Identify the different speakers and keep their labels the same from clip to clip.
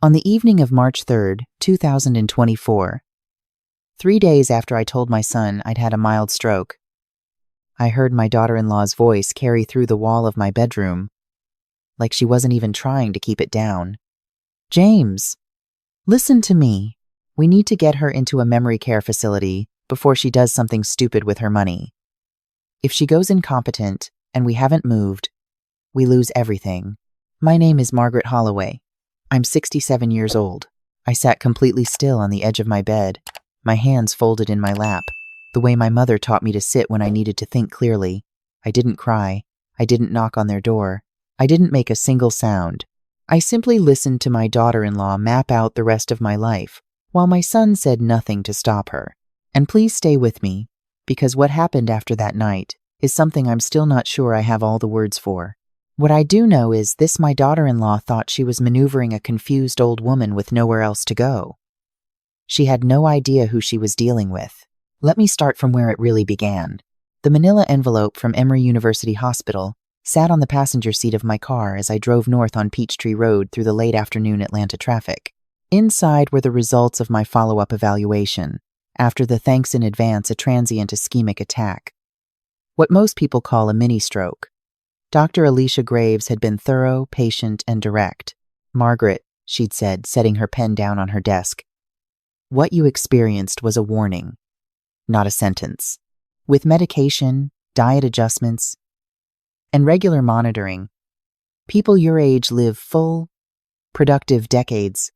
Speaker 1: On the evening of March 3rd, 2024, 3 days after I told my son I'd had a mild stroke, I heard my daughter-in-law's voice carry through the wall of my bedroom, like she wasn't even trying to keep it down. "James, listen to me. We need to get her into a memory care facility before she does something stupid with her money. If she goes incompetent and we haven't moved, we lose everything." My name is Margaret Holloway. I'm 67 years old. I sat completely still on the edge of my bed, my hands folded in my lap, the way my mother taught me to sit when I needed to think clearly. I didn't cry. I didn't knock on their door. I didn't make a single sound. I simply listened to my daughter-in-law map out the rest of my life, while my son said nothing to stop her. And please stay with me, because what happened after that night is something I'm still not sure I have all the words for. What I do know is this: my daughter-in-law thought she was maneuvering a confused old woman with nowhere else to go. She had no idea who she was dealing with. Let me start from where it really began. The manila envelope from Emory University Hospital sat on the passenger seat of my car as I drove north on Peachtree Road through the late afternoon Atlanta traffic. Inside were the results of my follow-up evaluation, after the thanks in advance a transient ischemic attack. What most people call a mini-stroke. Dr. Alicia Graves had been thorough, patient, and direct. "Margaret," she'd said, setting her pen down on her desk, "what you experienced was a warning, not a sentence. With medication, diet adjustments, and regular monitoring, people your age live full, productive decades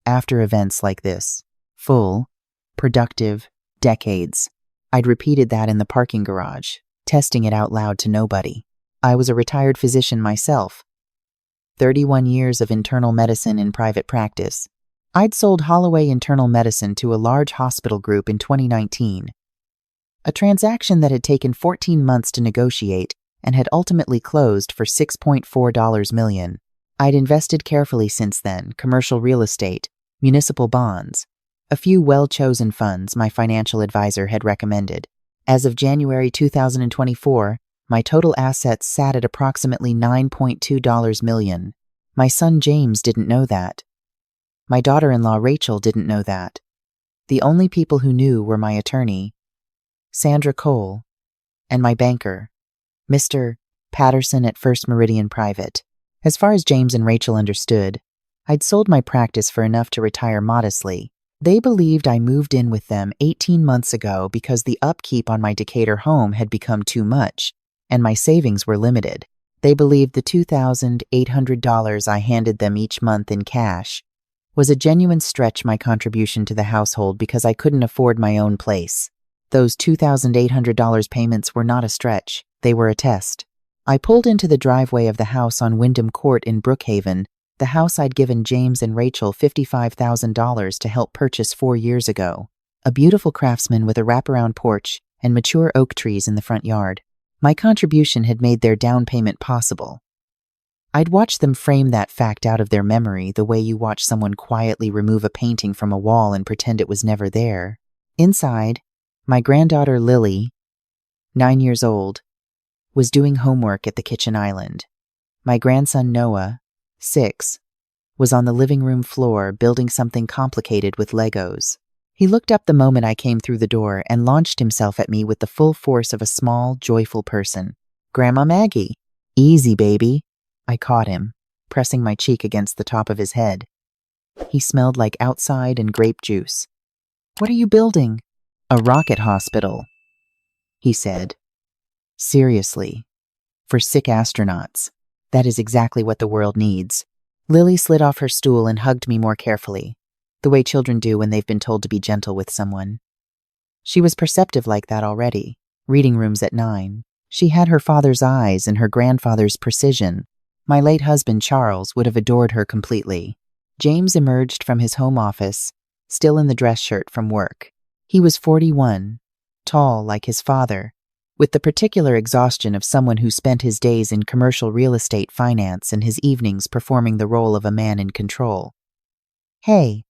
Speaker 1: after events like this. Full, productive decades." I'd repeated that in the parking garage, testing it out loud to nobody. I was a retired physician myself. 31 years of internal medicine in private practice. I'd sold Holloway Internal Medicine to a large hospital group in 2019. A transaction that had taken 14 months to negotiate and had ultimately closed for $6.4 million. I'd invested carefully since then: commercial real estate, municipal bonds, a few well-chosen funds my financial advisor had recommended. As of January 2024, my total assets sat at approximately $9.2 million. My son James didn't know that. My daughter-in-law Rachel didn't know that. The only people who knew were my attorney, Sandra Cole, and my banker, Mr. Patterson at First Meridian Private. As far as James and Rachel understood, I'd sold my practice for enough to retire modestly. They believed I moved in with them 18 months ago because the upkeep on my Decatur home had become too much, and my savings were limited. They believed the $2,800 I handed them each month in cash was a genuine stretch my contribution to the household because I couldn't afford my own place. Those $2,800 payments were not a stretch, they were a test. I pulled into the driveway of the house on Windham Court in Brookhaven, the house I'd given James and Rachel $55,000 to help purchase 4 years ago. A beautiful craftsman with a wraparound porch and mature oak trees in the front yard. My contribution had made their down payment possible. I'd watched them frame that fact out of their memory the way you watch someone quietly remove a painting from a wall and pretend it was never there. Inside, my granddaughter Lily, 9 years old, was doing homework at the kitchen island. My grandson Noah, 6, was on the living room floor building something complicated with Legos. He looked up the moment I came through the door and launched himself at me with the full force of a small, joyful person. "Grandma Maggie." "Easy, baby." I caught him, pressing my cheek against the top of his head. He smelled like outside and grape juice. "What are you building?" "A rocket hospital," he said. "Seriously. For sick astronauts. That is exactly what the world needs." Lily slid off her stool and hugged me more carefully, the way children do when they've been told to be gentle with someone. She was perceptive like that already. Reading rooms at 9. She had her father's eyes and her grandfather's precision. My late husband, Charles, would have adored her completely. James emerged from his home office, still in the dress shirt from work. He was 41, tall like his father, with the particular exhaustion of someone who spent his days in commercial real estate finance and his evenings performing the role of a man in control. "Hey,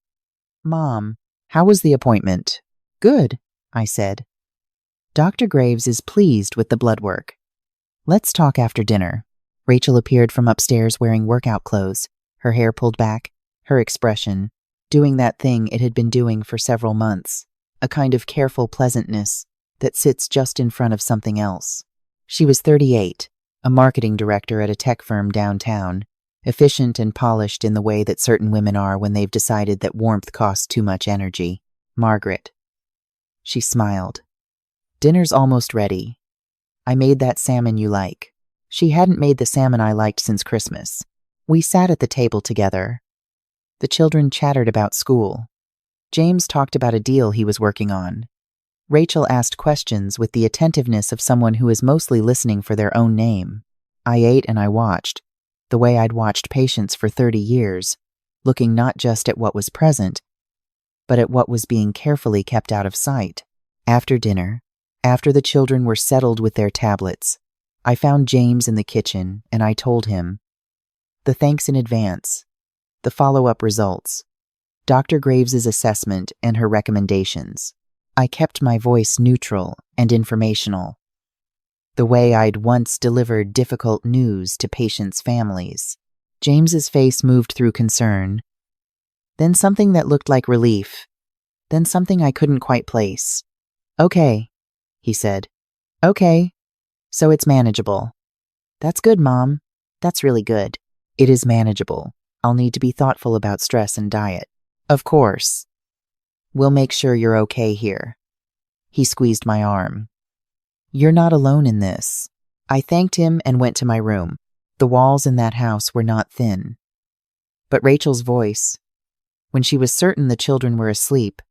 Speaker 1: Mom, how was the appointment?" "Good," I said. "Dr. Graves is pleased with the blood work. Let's talk after dinner." Rachel appeared from upstairs wearing workout clothes, her hair pulled back, her expression, doing that thing it had been doing for several months, a kind of careful pleasantness that sits just in front of something else. She was 38, a marketing director at a tech firm downtown, efficient and polished in the way that certain women are when they've decided that warmth costs too much energy. Margaret. She smiled. Dinner's almost ready. I made that salmon you like. She hadn't made the salmon I liked since Christmas. We sat at the table together. The children chattered about school. James talked about a deal he was working on. Rachel asked questions with the attentiveness of someone who is mostly listening for their own name. I ate and I watched, the way I'd watched patients for 30 years, looking not just at what was present, but at what was being carefully kept out of sight. After dinner, after the children were settled with their tablets, I found James in the kitchen and I told him the thanks in advance, the follow-up results, Dr. Graves's assessment and her recommendations. I kept my voice neutral and informational, the way I'd once delivered difficult news to patients' families. James's face moved through concern, then something that looked like relief, then something I couldn't quite place. Okay, he said. Okay, so it's manageable. That's good, Mom. That's really good. It is manageable. I'll need to be thoughtful about stress and diet. Of course. We'll make sure you're okay here. He squeezed my arm. You're not alone in this. I thanked him and went to my room. The walls in that house were not thin. But Rachel's voice, when she was certain the children were asleep,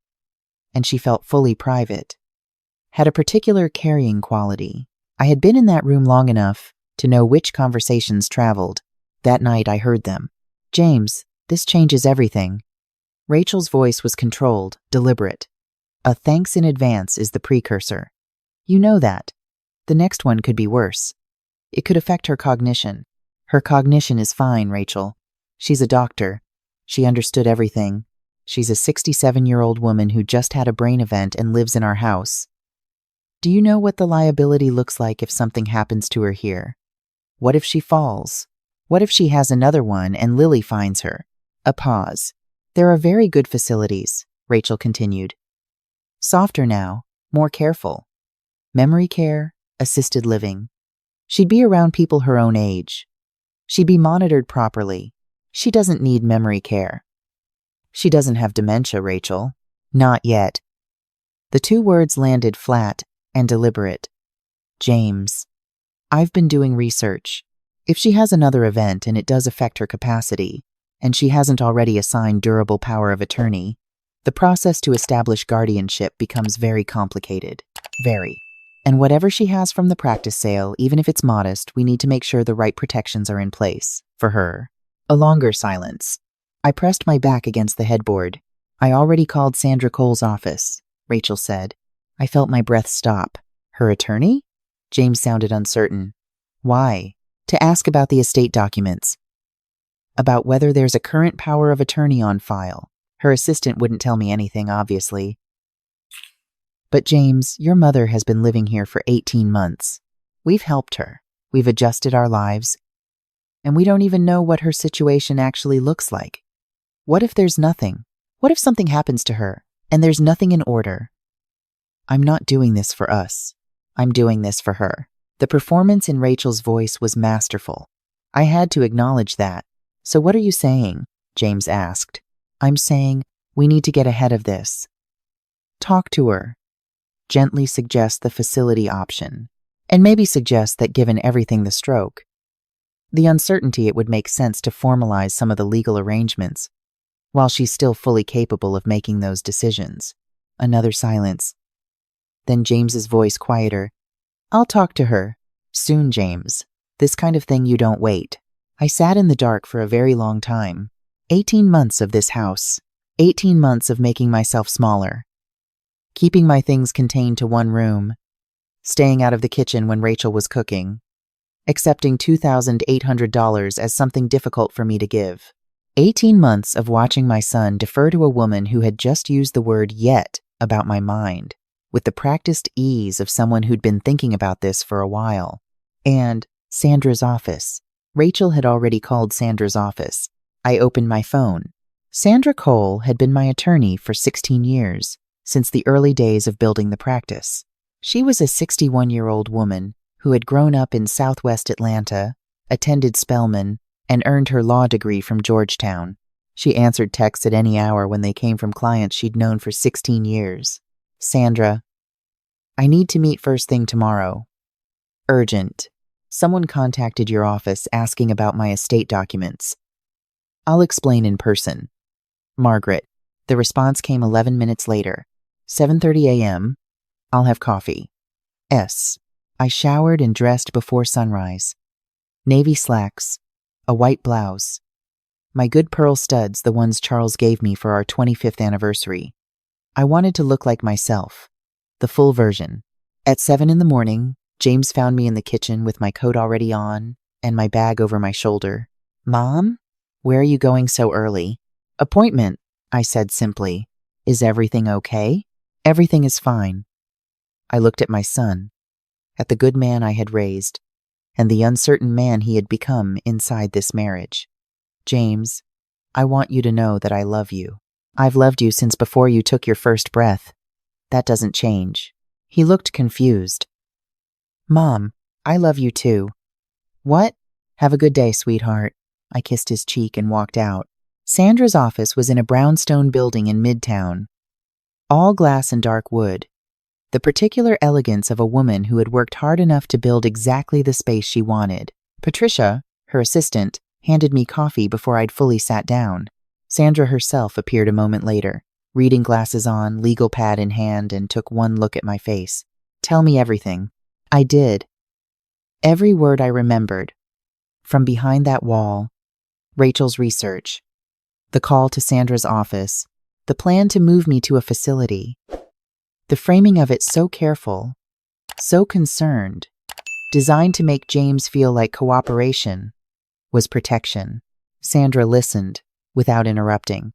Speaker 1: and she felt fully private, had a particular carrying quality. I had been in that room long enough to know which conversations traveled. That night I heard them. James, this changes everything. Rachel's voice was controlled, deliberate. A thanks in advance is the precursor. You know that. The next one could be worse. It could affect her cognition. Her cognition is fine, Rachel. She's a doctor. She understood everything. She's a 67-year-old woman who just had a brain event and lives in our house. Do you know what the liability looks like if something happens to her here? What if she falls? What if she has another one and Lily finds her? A pause. There are very good facilities, Rachel continued. Softer now, more careful. Memory care, assisted living. She'd be around people her own age. She'd be monitored properly. She doesn't need memory care. She doesn't have dementia, Rachel. Not yet. The two words landed flat and deliberate. James. I've been doing research. If she has another event and it does affect her capacity, and she hasn't already assigned durable power of attorney, the process to establish guardianship becomes very complicated. Very. And whatever she has from the practice sale, even if it's modest, we need to make sure the right protections are in place for her. A longer silence. I pressed my back against the headboard. I already called Sandra Cole's office, Rachel said. I felt my breath stop. Her attorney? James sounded uncertain. Why? To ask about the estate documents. About whether there's a current power of attorney on file. Her assistant wouldn't tell me anything, obviously. But James, your mother has been living here for 18 months. We've helped her. We've adjusted our lives. And we don't even know what her situation actually looks like. What if there's nothing? What if something happens to her, and there's nothing in order? I'm not doing this for us. I'm doing this for her. The performance in Rachel's voice was masterful. I had to acknowledge that. So what are you saying? James asked. I'm saying we need to get ahead of this. Talk to her. Gently suggest the facility option. And maybe suggest that given everything the stroke, the uncertainty, it would make sense to formalize some of the legal arrangements, while she's still fully capable of making those decisions. Another silence. Then James's voice quieter. I'll talk to her. Soon, James. This kind of thing you don't wait. I sat in the dark for a very long time. 18 months of this house. 18 months of making myself smaller. Keeping my things contained to one room. Staying out of the kitchen when Rachel was cooking. Accepting $2,800 as something difficult for me to give. 18 months of watching my son defer to a woman who had just used the word yet about my mind, with the practiced ease of someone who'd been thinking about this for a while. And Sandra's office. Rachel had already called Sandra's office. I opened my phone. Sandra Cole had been my attorney for 16 years, since the early days of building the practice. She was a 61-year-old woman who had grown up in Southwest Atlanta, attended Spelman, and earned her law degree from Georgetown. She answered texts at any hour when they came from clients she'd known for 16 years. Sandra, I need to meet first thing tomorrow. Urgent. Someone contacted your office asking about my estate documents. I'll explain in person. Margaret. The response came 11 minutes later. 7:30 a.m. I'll have coffee. S. I showered and dressed before sunrise. Navy slacks, a white blouse. My good pearl studs, the ones Charles gave me for our 25th anniversary. I wanted to look like myself, the full version. At 7 in the morning, James found me in the kitchen with my coat already on and my bag over my shoulder. Mom, where are you going so early? Appointment, I said simply. Is everything okay? Everything is fine. I looked at my son, at the good man I had raised, and the uncertain man he had become inside this marriage. James, I want you to know that I love you. I've loved you since before you took your first breath. That doesn't change. He looked confused. Mom, I love you too. What? Have a good day, sweetheart. I kissed his cheek and walked out. Sandra's office was in a brownstone building in Midtown. All glass and dark wood. The particular elegance of a woman who had worked hard enough to build exactly the space she wanted. Patricia, her assistant, handed me coffee before I'd fully sat down. Sandra herself appeared a moment later, reading glasses on, legal pad in hand, and took one look at my face. Tell me everything. I did. Every word I remembered. From behind that wall, Rachel's research, the call to Sandra's office, the plan to move me to a facility. The framing of it so careful, so concerned, designed to make James feel like cooperation was protection. Sandra listened without interrupting.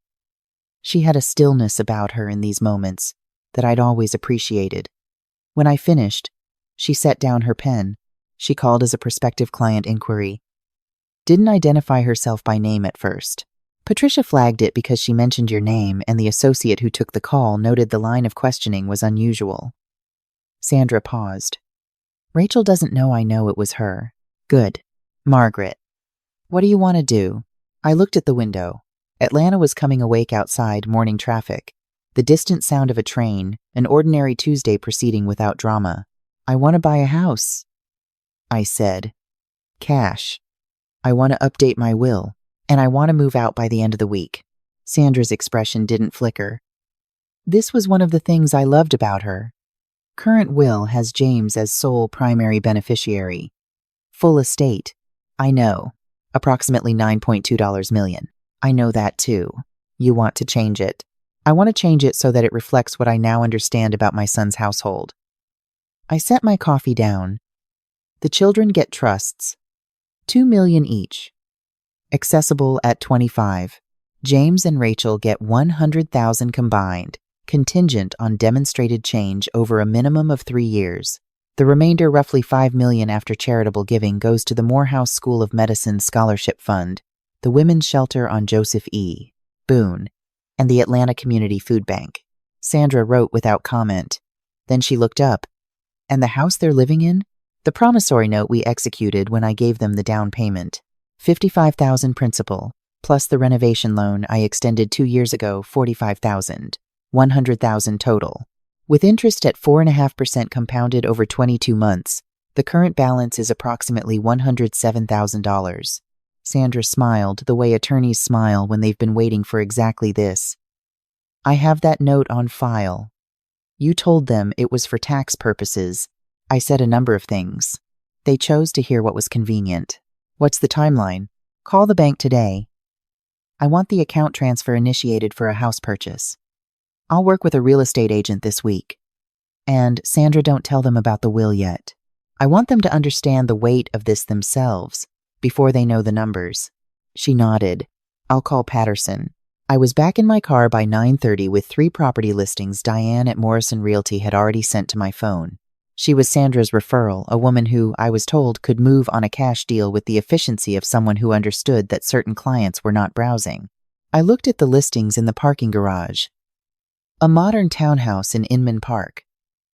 Speaker 1: She had a stillness about her in these moments that I'd always appreciated. When I finished, she set down her pen. She called as a prospective client inquiry. Didn't identify herself by name at first. Patricia flagged it because she mentioned your name, and the associate who took the call noted the line of questioning was unusual. Sandra paused. Rachel doesn't know I know it was her. Good. Margaret. What do you want to do? I looked at the window. Atlanta was coming awake outside, morning traffic. The distant sound of a train, an ordinary Tuesday proceeding without drama. I want to buy a house. I said. Cash. I want to update my will. And I want to move out by the end of the week. Sandra's expression didn't flicker. This was one of the things I loved about her. Current will has James as sole primary beneficiary. Full estate. I know. Approximately $9.2 million. I know that too. You want to change it. I want to change it so that it reflects what I now understand about my son's household. I set my coffee down. The children get trusts. $2 million each. Accessible at 25. James and Rachel get $100,000 combined, contingent on demonstrated change over a minimum of 3 years. The remainder, roughly $5 million after charitable giving, goes to the Morehouse School of Medicine Scholarship Fund, the Women's Shelter on Joseph E. Boone, and the Atlanta Community Food Bank. Sandra wrote without comment. Then she looked up. And the house they're living in? The promissory note we executed when I gave them the down payment. $55,000 principal, plus the renovation loan I extended 2 years ago, $45,000, $100,000 total. With interest at 4.5% compounded over 22 months, the current balance is approximately $107,000. Sandra smiled the way attorneys smile when they've been waiting for exactly this. I have that note on file. You told them it was for tax purposes. I said a number of things. They chose to hear what was convenient. What's the timeline? Call the bank today. I want the account transfer initiated for a house purchase. I'll work with a real estate agent this week. And Sandra, don't tell them about the will yet. I want them to understand the weight of this themselves before they know the numbers. She nodded. I'll call Patterson. I was back in my car by 9:30 with 3 property listings Diane at Morrison Realty had already sent to my phone. She was Sandra's referral, a woman who, I was told, could move on a cash deal with the efficiency of someone who understood that certain clients were not browsing. I looked at the listings in the parking garage. A modern townhouse in Inman Park,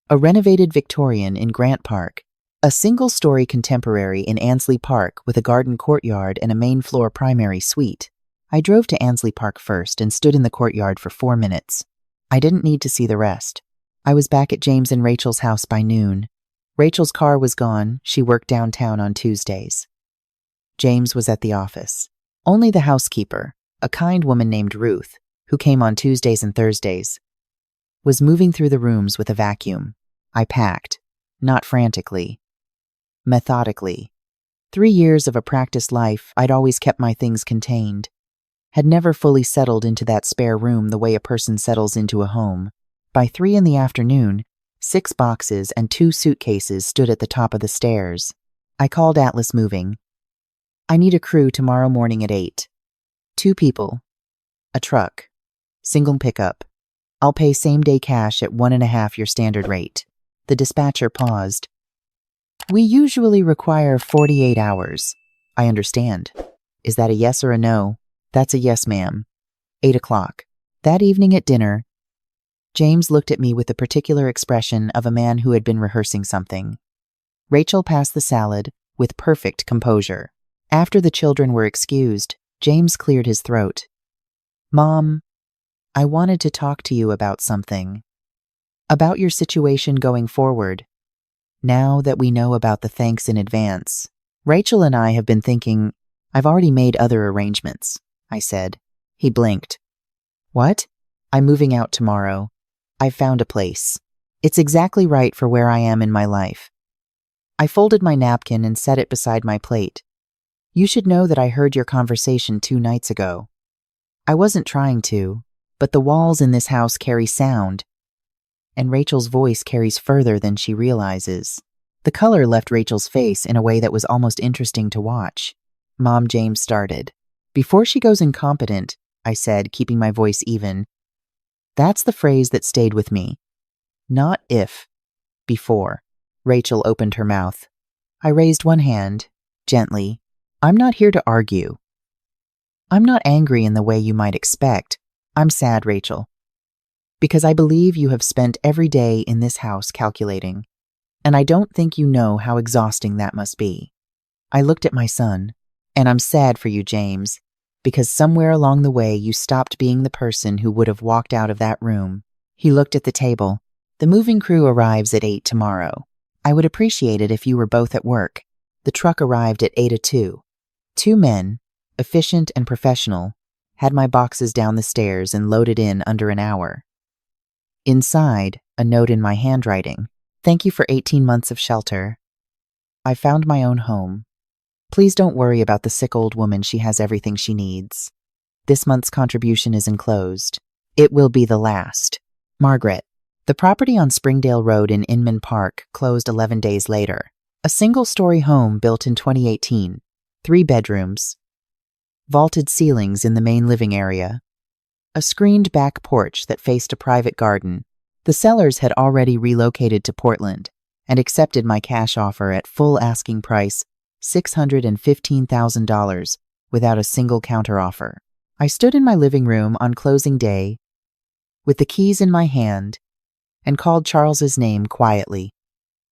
Speaker 1: a renovated Victorian in Grant Park, a single-story contemporary in Ansley Park with a garden courtyard and a main-floor primary suite. I drove to Ansley Park first and stood in the courtyard for 4 minutes. I didn't need to see the rest. I was back at James and Rachel's house by noon. Rachel's car was gone. She worked downtown on Tuesdays. James was at the office. Only the housekeeper, a kind woman named Ruth, who came on Tuesdays and Thursdays, was moving through the rooms with a vacuum. I packed, not frantically, methodically. 3 years of a practiced life, I'd always kept my things contained. Had never fully settled into that spare room the way a person settles into a home. By 3 in the afternoon, 6 boxes and 2 suitcases stood at the top of the stairs. I called Atlas Moving. I need a crew tomorrow morning at 8. 2 people. A truck. Single pickup. I'll pay same-day cash at 1.5 your standard rate. The dispatcher paused. We usually require 48 hours. I understand. Is that a yes or a no? That's a yes, ma'am. 8 o'clock. That evening at dinner, James looked at me with the particular expression of a man who had been rehearsing something. Rachel passed the salad with perfect composure. After the children were excused, James cleared his throat. Mom, I wanted to talk to you about something. About your situation going forward. Now that we know about the thanks in advance, Rachel and I have been thinking, I've already made other arrangements, I said. He blinked. What? I'm moving out tomorrow. I've found a place. It's exactly right for where I am in my life. I folded my napkin and set it beside my plate. You should know that I heard your conversation 2 nights ago. I wasn't trying to, but the walls in this house carry sound, and Rachel's voice carries further than she realizes. The color left Rachel's face in a way that was almost interesting to watch. Mom, James started. Before she goes incompetent, I said, keeping my voice even. That's the phrase that stayed with me. Not if. Before. Rachel opened her mouth. I raised one hand, gently. I'm not here to argue. I'm not angry in the way you might expect. I'm sad, Rachel. Because I believe you have spent every day in this house calculating, and I don't think you know how exhausting that must be. I looked at my son, and I'm sad for you, James, because somewhere along the way you stopped being the person who would have walked out of that room. He looked at the table. The moving crew arrives at 8 tomorrow. I would appreciate it if you were both at work. The truck arrived at 8:02. 2 men, efficient and professional, had my boxes down the stairs and loaded in under an hour. Inside, a note in my handwriting. Thank you for 18 months of shelter. I found my own home. Please don't worry about the sick old woman. She has everything she needs. This month's contribution is enclosed. It will be the last. Margaret. The property on Springdale Road in Inman Park closed 11 days later. A single-story home built in 2018. 3 bedrooms. Vaulted ceilings in the main living area. A screened back porch that faced a private garden. The sellers had already relocated to Portland and accepted my cash offer at full asking price, $615,000, without a single counteroffer. I stood in my living room on closing day with the keys in my hand and called Charles's name quietly,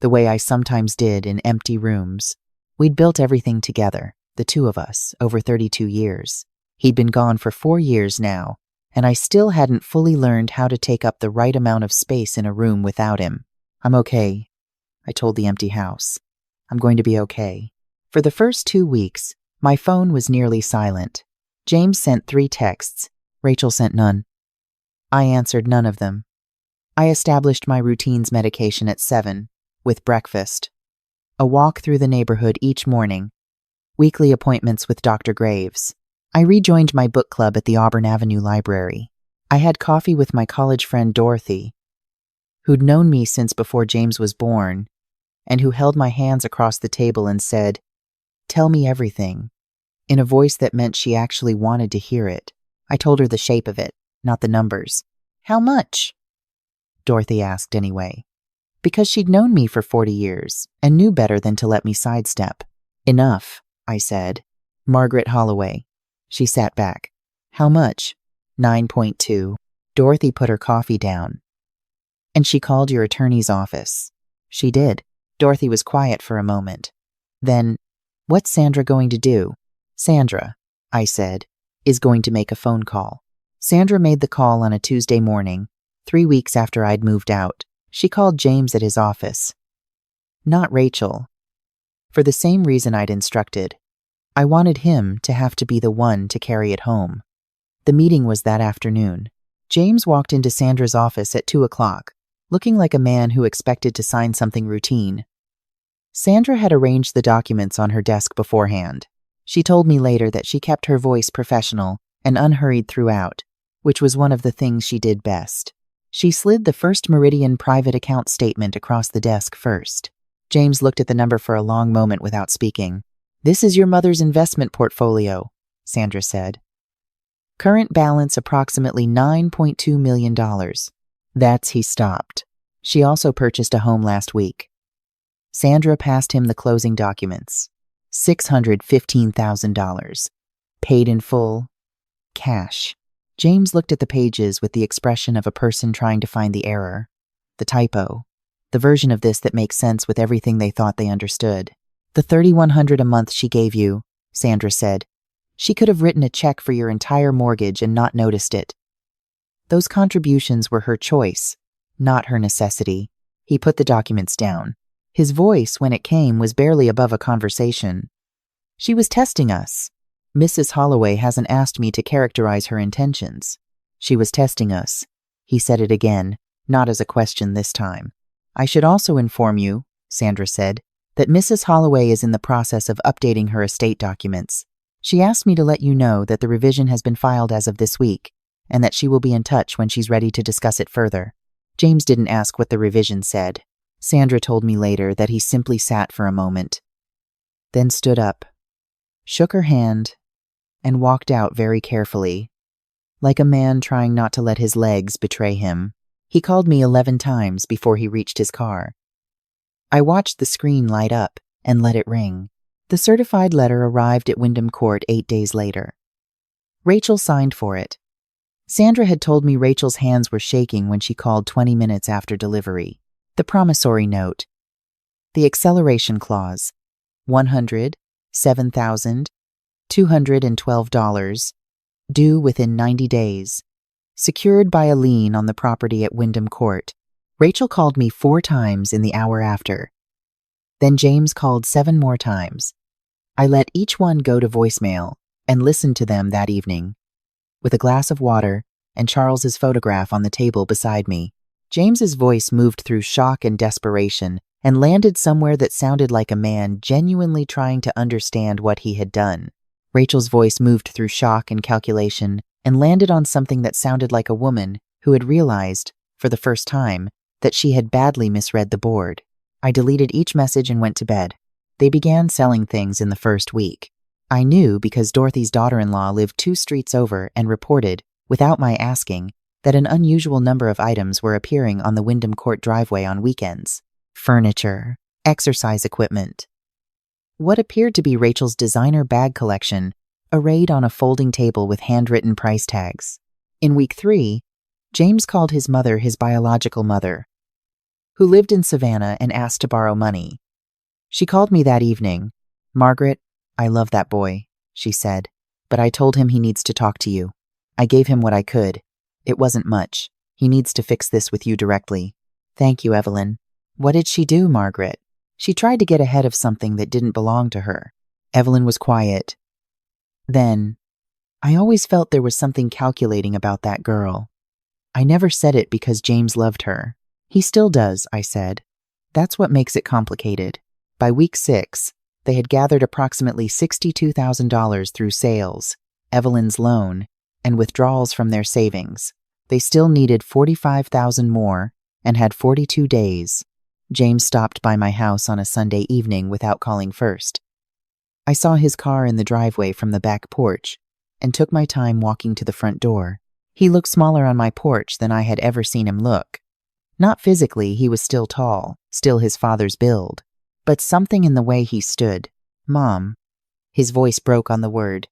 Speaker 1: the way I sometimes did in empty rooms. We'd built everything together, the 2 of us, over 32 years. He'd been gone for 4 years now, and I still hadn't fully learned how to take up the right amount of space in a room without him. I'm okay, I told the empty house. I'm going to be okay. For the first 2 weeks, my phone was nearly silent. James sent 3 texts. Rachel sent none. I answered none of them. I established my routine's medication at 7, with breakfast. A walk through the neighborhood each morning. Weekly appointments with Dr. Graves. I rejoined my book club at the Auburn Avenue Library. I had coffee with my college friend Dorothy, who'd known me since before James was born, and who held my hands across the table and said, "Tell me everything," in a voice that meant she actually wanted to hear it. I told her the shape of it, not the numbers. "How much?" Dorothy asked anyway, because she'd known me for 40 years and knew better than to let me sidestep. "Enough," I said. "Margaret Holloway." She sat back. How much? 9.2. Dorothy put her coffee down. And she called your attorney's office. She did. Dorothy was quiet for a moment. Then, what's Sandra going to do? Sandra, I said, is going to make a phone call. Sandra made the call on a Tuesday morning, 3 weeks after I'd moved out. She called James at his office. Not Rachel. For the same reason I'd instructed. I wanted him to have to be the one to carry it home. The meeting was that afternoon. James walked into Sandra's office at 2 o'clock, looking like a man who expected to sign something routine. Sandra had arranged the documents on her desk beforehand. She told me later that she kept her voice professional and unhurried throughout, which was one of the things she did best. She slid the First Meridian private account statement across the desk first. James looked at the number for a long moment without speaking. This is your mother's investment portfolio, Sandra said. Current balance approximately $9.2 million. He stopped. She also purchased a home last week. Sandra passed him the closing documents. $615,000. Paid in full. Cash. James looked at the pages with the expression of a person trying to find the error, the typo, the version of this that makes sense with everything they thought they understood. The $3,100 a month she gave you, Sandra said. She could have written a check for your entire mortgage and not noticed it. Those contributions were her choice, not her necessity. He put the documents down. His voice, when it came, was barely above a conversation. She was testing us. Mrs. Holloway hasn't asked me to characterize her intentions. She was testing us. He said it again, not as a question this time. I should also inform you, Sandra said, that Mrs. Holloway is in the process of updating her estate documents. She asked me to let you know that the revision has been filed as of this week, and that she will be in touch when she's ready to discuss it further. James didn't ask what the revision said. Sandra told me later that he simply sat for a moment, then stood up, shook her hand, and walked out very carefully, like a man trying not to let his legs betray him. He called me 11 times before he reached his car. I watched the screen light up and let it ring. The certified letter arrived at Windham Court 8 days later. Rachel signed for it. Sandra had told me Rachel's hands were shaking when she called 20 minutes after delivery. The promissory note. The acceleration clause. $107,212. Due within 90 days. Secured by a lien on the property at Windham Court. Rachel called me 4 times in the hour after. Then James called 7 more times. I let each one go to voicemail and listened to them that evening, with a glass of water and Charles's photograph on the table beside me. James's voice moved through shock and desperation and landed somewhere that sounded like a man genuinely trying to understand what he had done. Rachel's voice moved through shock and calculation and landed on something that sounded like a woman who had realized, for the first time, that she had badly misread the board. I deleted each message and went to bed. They began selling things in the first week. I knew because Dorothy's daughter-in-law lived 2 streets over and reported, without my asking, that an unusual number of items were appearing on the Windham Court driveway on weekends. Furniture, exercise equipment. What appeared to be Rachel's designer bag collection, arrayed on a folding table with handwritten price tags. In week 3, James called his mother his biological mother, who lived in Savannah and asked to borrow money. She called me that evening. Margaret, I love that boy, she said, but I told him he needs to talk to you. I gave him what I could. It wasn't much. He needs to fix this with you directly. Thank you, Evelyn. What did she do, Margaret? She tried to get ahead of something that didn't belong to her. Evelyn was quiet. Then, I always felt there was something calculating about that girl. I never said it because James loved her. He still does, I said. That's what makes it complicated. By week 6, they had gathered approximately $62,000 through sales, Evelyn's loan, and withdrawals from their savings. They still needed $45,000 more and had 42 days. James stopped by my house on a Sunday evening without calling first. I saw his car in the driveway from the back porch and took my time walking to the front door. He looked smaller on my porch than I had ever seen him look. Not physically, he was still tall, still his father's build, but something in the way he stood. Mom. His voice broke on the word.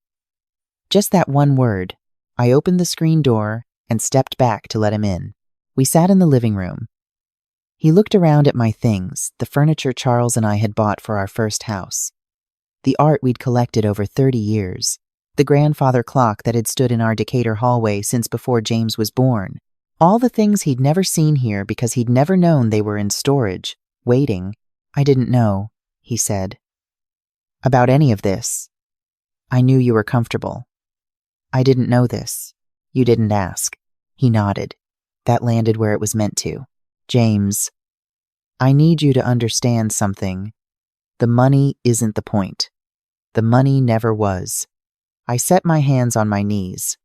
Speaker 1: Just that one word. I opened the screen door and stepped back to let him in. We sat in the living room. He looked around at my things, the furniture Charles and I had bought for our first house, the art we'd collected over 30 years, the grandfather clock that had stood in our Decatur hallway since before James was born, all the things he'd never seen here because he'd never known they were in storage, waiting. I didn't know, he said, about any of this. I knew you were comfortable. I didn't know this. You didn't ask. He nodded. That landed where it was meant to. James, I need you to understand something. The money isn't the point. The money never was. I set my hands on my knees.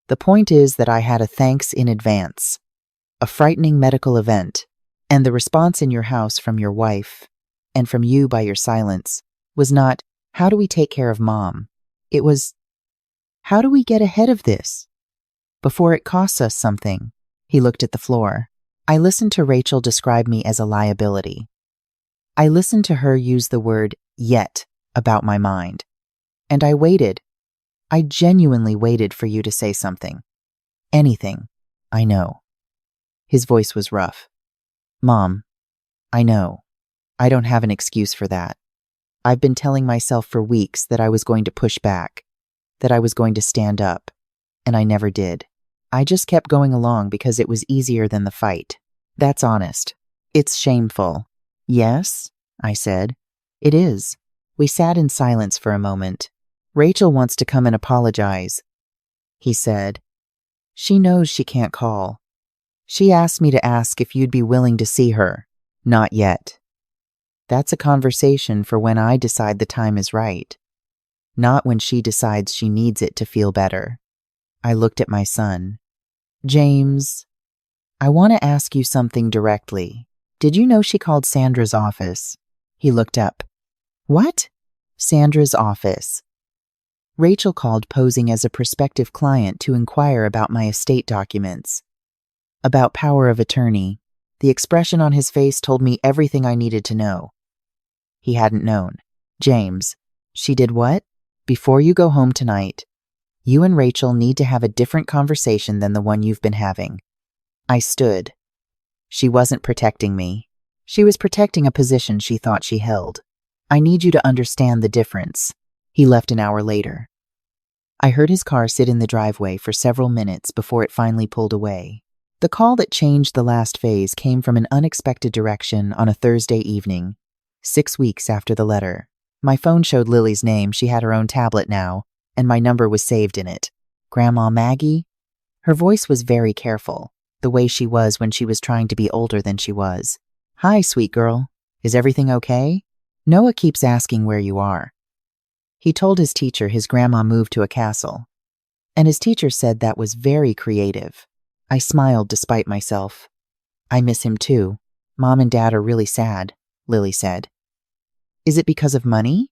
Speaker 1: The point is that I had a thanks in advance, a frightening medical event, and the response in your house from your wife, and from you by your silence, was not, how do we take care of Mom? It was, how do we get ahead of this? Before it costs us something. He looked at the floor. I listened to Rachel describe me as a liability. I listened to her use the word yet about my mind. And I waited. I genuinely waited for you to say something. Anything. I know. His voice was rough. Mom, I know. I don't have an excuse for that. I've been telling myself for weeks that I was going to push back, that I was going to stand up, and I never did. I just kept going along because it was easier than the fight. That's honest. It's shameful. Yes, I said. It is. We sat in silence for a moment. Rachel wants to come and apologize, he said. She knows she can't call. She asked me to ask if you'd be willing to see her. Not yet. That's a conversation for when I decide the time is right. Not when she decides she needs it to feel better. I looked at my son. James, I want to ask you something directly. Did you know she called Sandra's office? He looked up. What? Sandra's office. Rachel called posing as a prospective client to inquire about my estate documents, about power of attorney. The expression on his face told me everything I needed to know. He hadn't known. James, she did what? Before you go home tonight, you and Rachel need to have a different conversation than the one you've been having. I stood. She wasn't protecting me. She was protecting a position she thought she held. I need you to understand the difference. He left an hour later. I heard his car sit in the driveway for several minutes before it finally pulled away. The call that changed the last phase came from an unexpected direction on a Thursday evening, 6 weeks after the letter. My phone showed Lily's name. She had her own tablet now, and my number was saved in it. Grandma Maggie? Her voice was very careful, the way she was when she was trying to be older than she was. Hi, sweet girl. Is everything okay? Noah keeps asking where you are. He told his teacher his grandma moved to a castle, and his teacher said that was very creative. I smiled despite myself. I miss him too. Mom and Dad are really sad, Lily said. Is it because of money?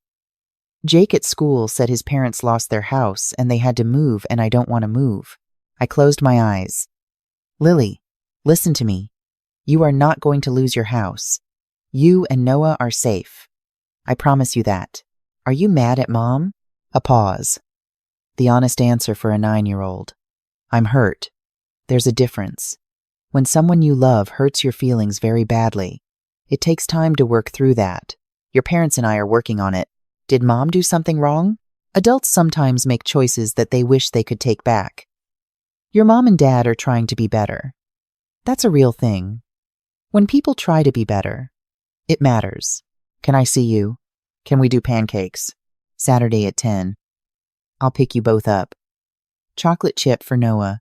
Speaker 1: Jake at school said his parents lost their house and they had to move, and I don't want to move. I closed my eyes. Lily, listen to me. You are not going to lose your house. You and Noah are safe. I promise you that. Are you mad at Mom? A pause. The honest answer for a 9-year-old. I'm hurt. There's a difference. When someone you love hurts your feelings very badly, it takes time to work through that. Your parents and I are working on it. Did Mom do something wrong? Adults sometimes make choices that they wish they could take back. Your mom and dad are trying to be better. That's a real thing. When people try to be better, it matters. Can I see you? Can we do pancakes? Saturday at 10. I'll pick you both up. Chocolate chip for Noah.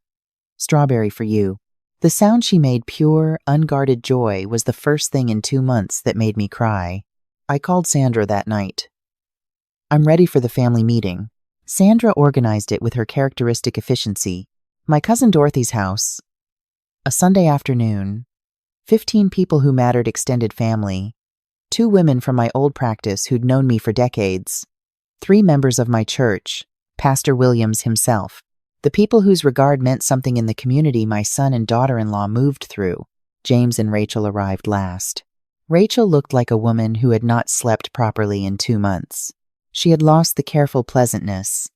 Speaker 1: Strawberry for you. The sound she made, pure, unguarded joy, was the first thing in 2 months that made me cry. I called Sandra that night. I'm ready for the family meeting. Sandra organized it with her characteristic efficiency. My cousin Dorothy's house. A Sunday afternoon. 15 people who mattered, extended family. 2 women from my old practice who'd known me for decades. 3 members of my church. Pastor Williams himself. The people whose regard meant something in the community my son and daughter-in-law moved through. James and Rachel arrived last. Rachel looked like a woman who had not slept properly in 2 months. She had lost the careful pleasantness.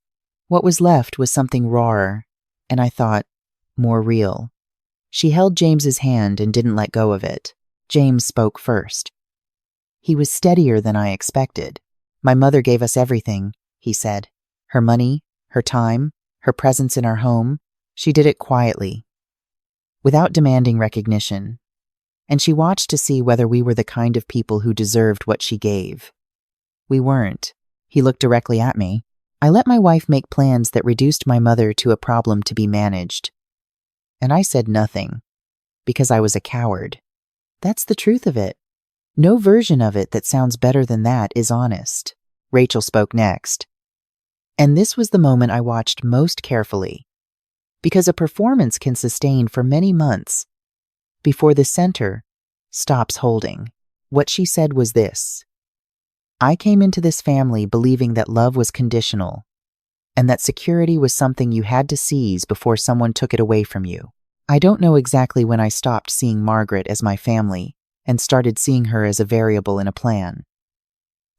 Speaker 1: What was left was something rawer, and I thought, more real. She held James's hand and didn't let go of it. James spoke first. He was steadier than I expected. My mother gave us everything, he said. Her money, her time, her presence in our home. She did it quietly, without demanding recognition. And she watched to see whether we were the kind of people who deserved what she gave. We weren't. He looked directly at me. I let my wife make plans that reduced my mother to a problem to be managed. And I said nothing, because I was a coward. That's the truth of it. No version of it that sounds better than that is honest. Rachel spoke next. And this was the moment I watched most carefully, because a performance can sustain for many months before the center stops holding. What she said was this: I came into this family believing that love was conditional, and that security was something you had to seize before someone took it away from you. I don't know exactly when I stopped seeing Margaret as my family and started seeing her as a variable in a plan.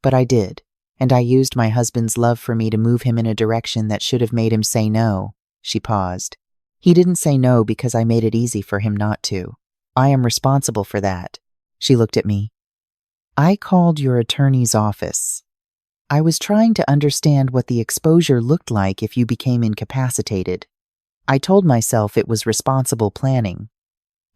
Speaker 1: But I did, and I used my husband's love for me to move him in a direction that should have made him say no. She paused. He didn't say no because I made it easy for him not to. I am responsible for that. She looked at me. I called your attorney's office. I was trying to understand what the exposure looked like if you became incapacitated. I told myself it was responsible planning.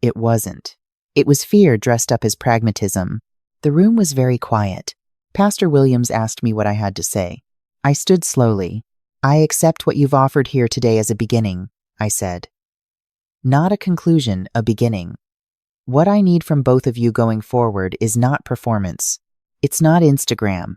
Speaker 1: It wasn't. It was fear dressed up as pragmatism. The room was very quiet. Pastor Williams asked me what I had to say. I stood slowly. I accept what you've offered here today as a beginning, I said. Not a conclusion, a beginning. What I need from both of you going forward is not performance. It's not Instagram.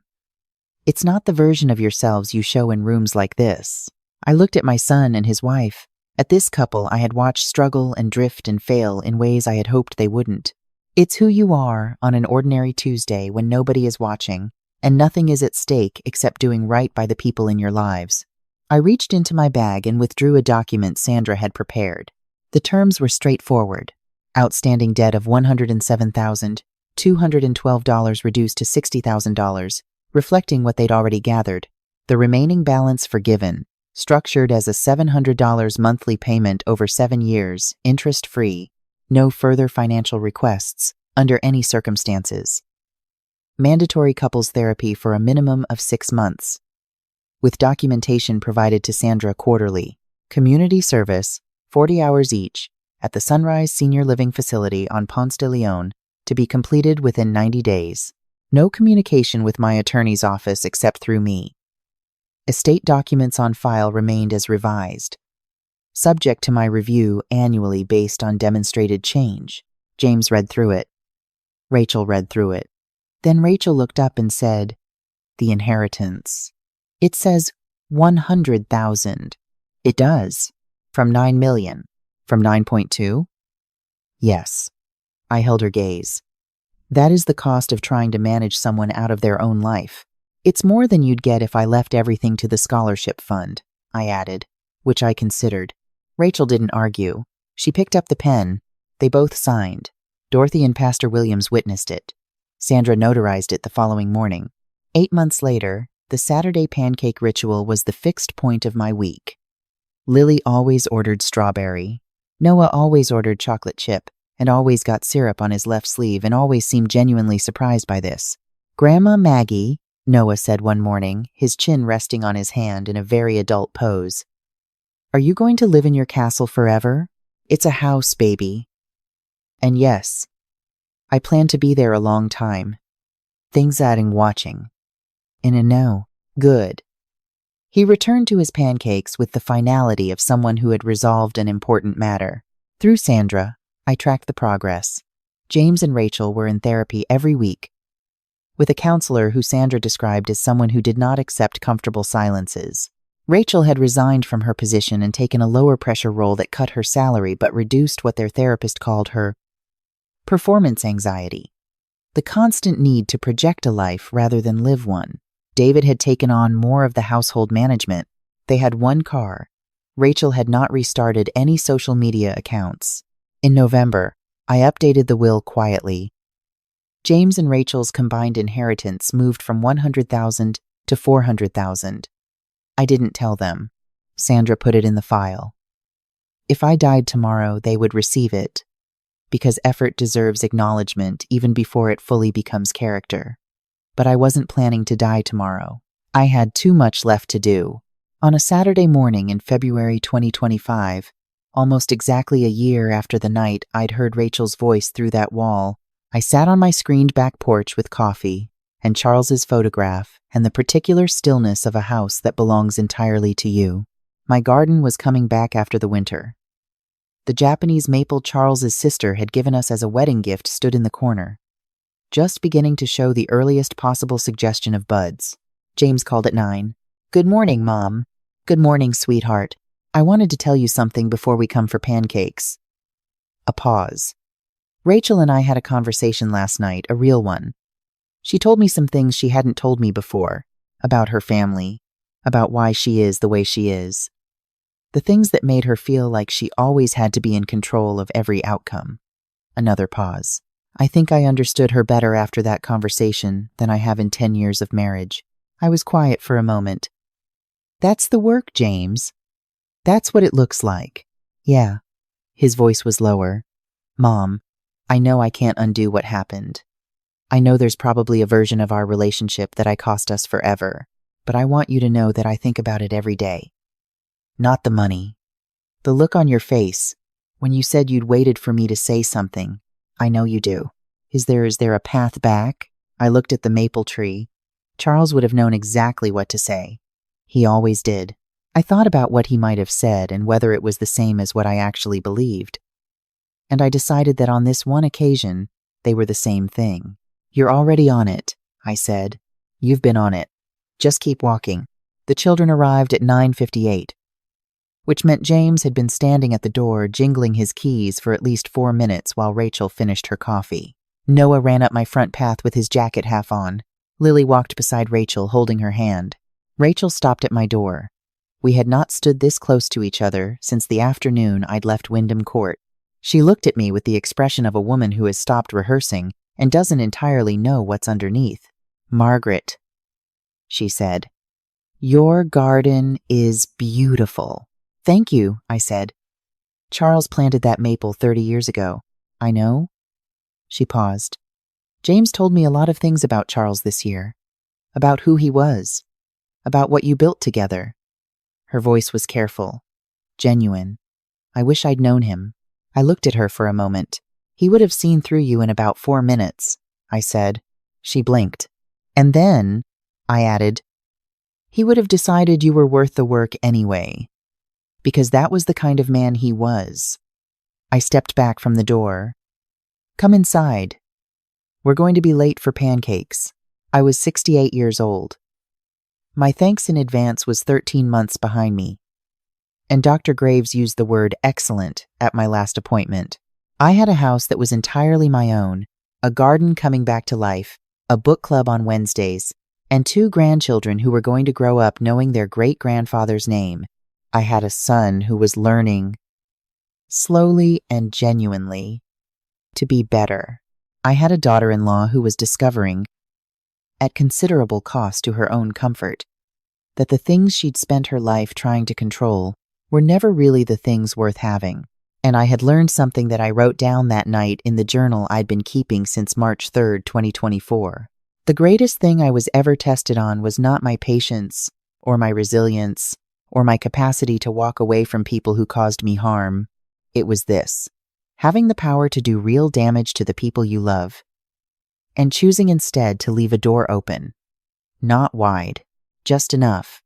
Speaker 1: It's not the version of yourselves you show in rooms like this. I looked at my son and his wife. At this couple I had watched struggle and drift and fail in ways I had hoped they wouldn't. It's who you are on an ordinary Tuesday when nobody is watching and nothing is at stake except doing right by the people in your lives. I reached into my bag and withdrew a document Sandra had prepared. The terms were straightforward. Outstanding debt of $107,212 reduced to $60,000, reflecting what they'd already gathered. The remaining balance forgiven, structured as a $700 monthly payment over 7 years, interest-free, no further financial requests, under any circumstances. Mandatory couples therapy for a minimum of 6 months, with documentation provided to Sandra quarterly. Community service, 40 hours each, at the Sunrise Senior Living Facility on Ponce de Leon, to be completed within 90 days. No communication with my attorney's office except through me. Estate documents on file remained as revised, subject to my review annually based on demonstrated change. James read through it. Rachel read through it. Then Rachel looked up and said, "The inheritance. It says 100,000. It does. From 9 million. From 9.2? Yes." I held her gaze. That is the cost of trying to manage someone out of their own life. It's more than you'd get if I left everything to the scholarship fund, I added, which I considered. Rachel didn't argue. She picked up the pen. They both signed. Dorothy and Pastor Williams witnessed it. Sandra notarized it the following morning. 8 months later, the Saturday pancake ritual was the fixed point of my week. Lily always ordered strawberry. Noah always ordered chocolate chip, and always got syrup on his left sleeve and always seemed genuinely surprised by this. "Grandma Maggie," Noah said one morning, his chin resting on his hand in a very adult pose, "are you going to live in your castle forever? It's a house, baby." And yes, I plan to be there a long time. Things adding watching. In a no. Good. He returned to his pancakes with the finality of someone who had resolved an important matter. Through Sandra, I tracked the progress. James and Rachel were in therapy every week, with a counselor who Sandra described as someone who did not accept comfortable silences. Rachel had resigned from her position and taken a lower-pressure role that cut her salary but reduced what their therapist called her performance anxiety, the constant need to project a life rather than live one. David had taken on more of the household management. They had one car. Rachel had not restarted any social media accounts. In November, I updated the will quietly. James and Rachel's combined inheritance moved from 100,000 to 400,000. I didn't tell them. Sandra put it in the file. If I died tomorrow, they would receive it, because effort deserves acknowledgement even before it fully becomes character. But I wasn't planning to die tomorrow. I had too much left to do. On a Saturday morning in February 2025, almost exactly a year after the night I'd heard Rachel's voice through that wall, I sat on my screened back porch with coffee and Charles's photograph and the particular stillness of a house that belongs entirely to you. My garden was coming back after the winter. The Japanese maple Charles's sister had given us as a wedding gift stood in the corner, just beginning to show the earliest possible suggestion of buds. James called at 9. "Good morning, Mom." "Good morning, sweetheart. I wanted to tell you something before we come for pancakes." A pause. Rachel and I had a conversation last night, a real one. She told me some things she hadn't told me before, about her family, about why she is the way she is. The things that made her feel like she always had to be in control of every outcome. Another pause. I think I understood her better after that conversation than I have in 10 years of marriage. I was quiet for a moment. "That's the work, James. That's what it looks like." "Yeah." His voice was lower. "Mom, I know I can't undo what happened. I know there's probably a version of our relationship that I cost us forever, but I want you to know that I think about it every day. Not the money. The look on your face, when you said you'd waited for me to say something, I know you do. Is there a path back?" I looked at the maple tree. Charles would have known exactly what to say. He always did. I thought about what he might have said and whether it was the same as what I actually believed. And I decided that on this one occasion, they were the same thing. "You're already on it," I said. "You've been on it. Just keep walking." The children arrived at 9:58, which meant James had been standing at the door jingling his keys for at least 4 minutes while Rachel finished her coffee. Noah ran up my front path with his jacket half on. Lily walked beside Rachel, holding her hand. Rachel stopped at my door. We had not stood this close to each other since the afternoon I'd left Windham Court. She looked at me with the expression of a woman who has stopped rehearsing and doesn't entirely know what's underneath. "Margaret," she said, "your garden is beautiful." "Thank you," I said. "Charles planted that maple 30 years ago." "I know." She paused. "James told me a lot of things about Charles this year. About who he was. About what you built together." Her voice was careful, genuine. "I wish I'd known him." I looked at her for a moment. "He would have seen through you in about 4 minutes," I said. She blinked. "And then," I added, "he would have decided you were worth the work anyway. Because that was the kind of man he was." I stepped back from the door. "Come inside. We're going to be late for pancakes." I was 68 years old. My thanks in advance was 13 months behind me. And Dr. Graves used the word excellent at my last appointment. I had a house that was entirely my own, a garden coming back to life, a book club on Wednesdays, and 2 grandchildren who were going to grow up knowing their great-grandfather's name. I had a son who was learning, slowly and genuinely, to be better. I had a daughter-in-law who was discovering, at considerable cost to her own comfort, that the things she'd spent her life trying to control were never really the things worth having. And I had learned something that I wrote down that night in the journal I'd been keeping since March 3rd, 2024. The greatest thing I was ever tested on was not my patience, or my resilience, or my capacity to walk away from people who caused me harm. It was this: having the power to do real damage to the people you love, and choosing instead to leave a door open, not wide, just enough,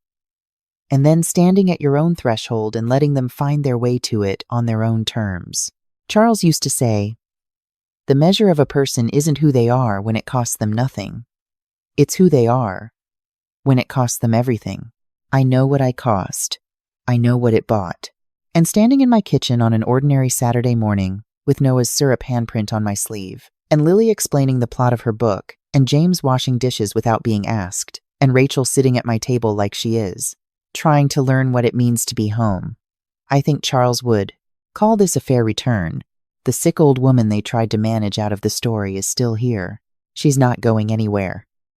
Speaker 1: and then standing at your own threshold and letting them find their way to it on their own terms. Charles used to say, "The measure of a person isn't who they are when it costs them nothing. It's who they are when it costs them everything." I know what I cost. I know what it bought. And standing in my kitchen on an ordinary Saturday morning, with Noah's syrup handprint on my sleeve, and Lily explaining the plot of her book, and James washing dishes without being asked, and Rachel sitting at my table like she is, trying to learn what it means to be home, I think Charles would call this a fair return. The sick old woman they tried to manage out of the story is still here. She's not going anywhere.